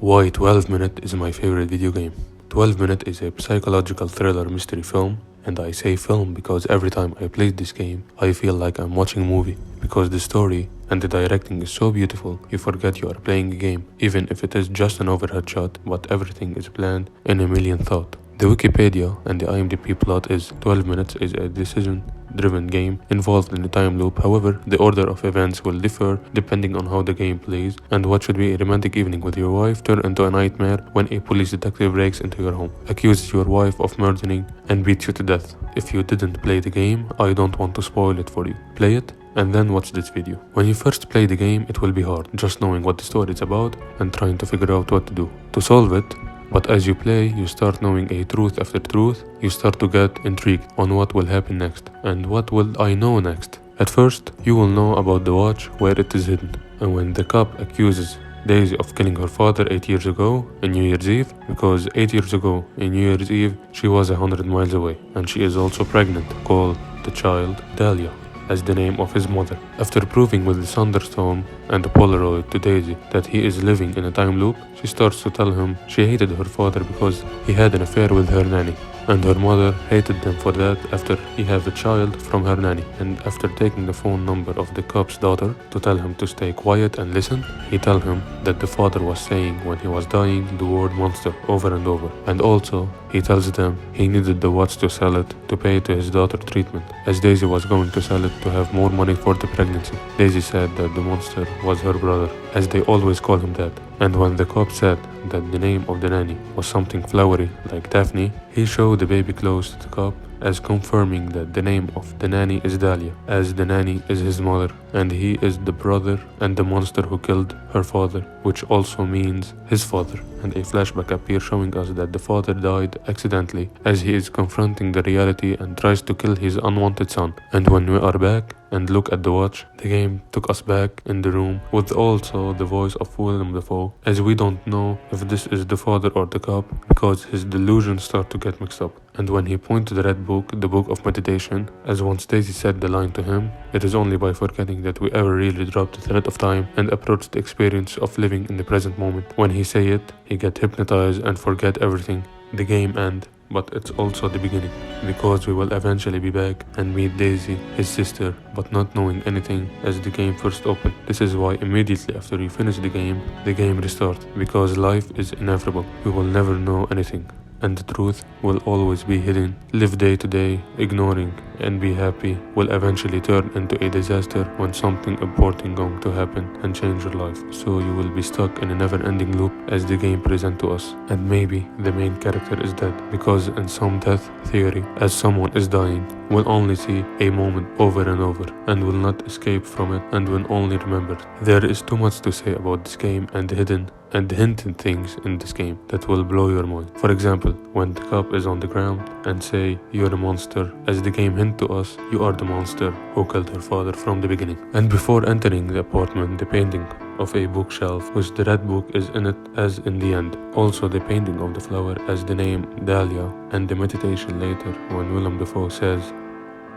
Why 12 Minute is my favorite video game. 12 Minute is a psychological thriller mystery film, and I say film because every time I play this game, I feel like I'm watching a movie. Because the story and the directing is so beautiful, you forget you are playing a game, even if it is just an overhead shot, but everything is planned in a million thoughts. The Wikipedia and the IMDb plot is 12 Minutes is a decision-driven game involved in a time loop. However, the order of events will differ depending on how the game plays, and what should be a romantic evening with your wife turn into a nightmare when a police detective breaks into your home, accuses your wife of murdering, and beats you to death. If you didn't play the game, I don't want to spoil it for you. Play it and then watch this video. When you first play the game, it will be hard, just knowing what the story is about and trying to figure out what to do to solve it. But as you play, you start knowing a truth after truth. You start to get intrigued on what will happen next and what will I know next. At first, you will know about the watch where it is hidden, and when the cop accuses Daisy of killing her father 8 years ago on New Year's Eve, because 8 years ago on New Year's Eve she was 100 miles away, and she is also pregnant, called the child Dahlia as the name of his mother. After proving with the thunderstorm and the Polaroid to Daisy that he is living in a time loop, she starts to tell him she hated her father because he had an affair with her nanny, and her mother hated them for that after he had a child from her nanny. And after taking the phone number of the cop's daughter to tell him to stay quiet and listen, he tells him that the father was saying when he was dying the word monster over and over. And also he tells them he needed the watch to sell it to pay to his daughter treatment, as Daisy was going to sell it to have more money for the pregnancy. Daisy said that the monster was her brother, as they always call him that. And when the cop said that the name of the nanny was something flowery like Daphne, he showed the baby clothes to the cop, as confirming that the name of the nanny is Dahlia, as the nanny is his mother, and he is the brother and the monster who killed her father, which also means his father. And a flashback appears showing us that the father died accidentally, as he is confronting the reality and tries to kill his unwanted son. And when we are back and look at the watch, the game took us back in the room with also the voice of Willem Dafoe, as we don't know if this is the father or the cop because his delusions start to get mixed up. And when he pointed to the red book, the book of meditation, as once Daisy said the line to him, it is only by forgetting that we ever really drop the thread of time and approach the experience of living in the present moment. When he say it, he get hypnotized and forget everything. The game ends, but it's also the beginning, because we will eventually be back and meet Daisy, his sister, but not knowing anything as the game first opened. This is why immediately after you finish the game restarts, because life is inevitable. We will never know anything, and the truth will always be hidden. Live day to day, ignoring and be happy will eventually turn into a disaster when something important going to happen and change your life. So you will be stuck in a never-ending loop as the game presents to us. And maybe the main character is dead, because in some death theory, as someone is dying, will only see a moment over and over and will not escape from it and will only remember it. There is too much to say about this game and the hidden and hinted things in this game that will blow your mind. For example, when the cop is on the ground and say you're a monster, as the game hint to us you are the monster who killed her father from the beginning. And before entering the apartment, the painting of a bookshelf which the red book is in it as in the end. Also the painting of the flower as the name Dahlia, and the meditation later when Willem Dafoe says,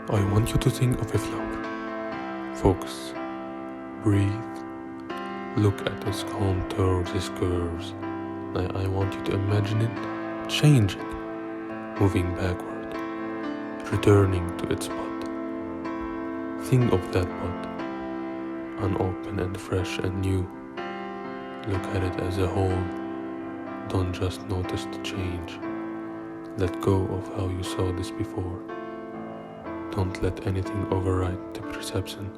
I want you to think of a flower. Focus. Breathe. Look at its contours, its curves. I want you to imagine it changing, moving backward, returning to its spot. Think of that pot, unopened and fresh and new. Look at it as a whole. Don't just notice the change. Let go of how you saw this before. Don't let anything override the perception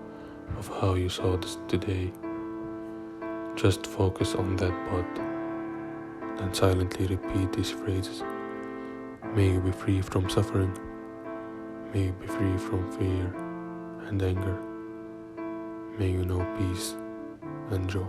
of how you saw this today. Just focus on that pot, and silently repeat these phrases. May you be free from suffering. May you be free from fear and anger. May you know peace and joy.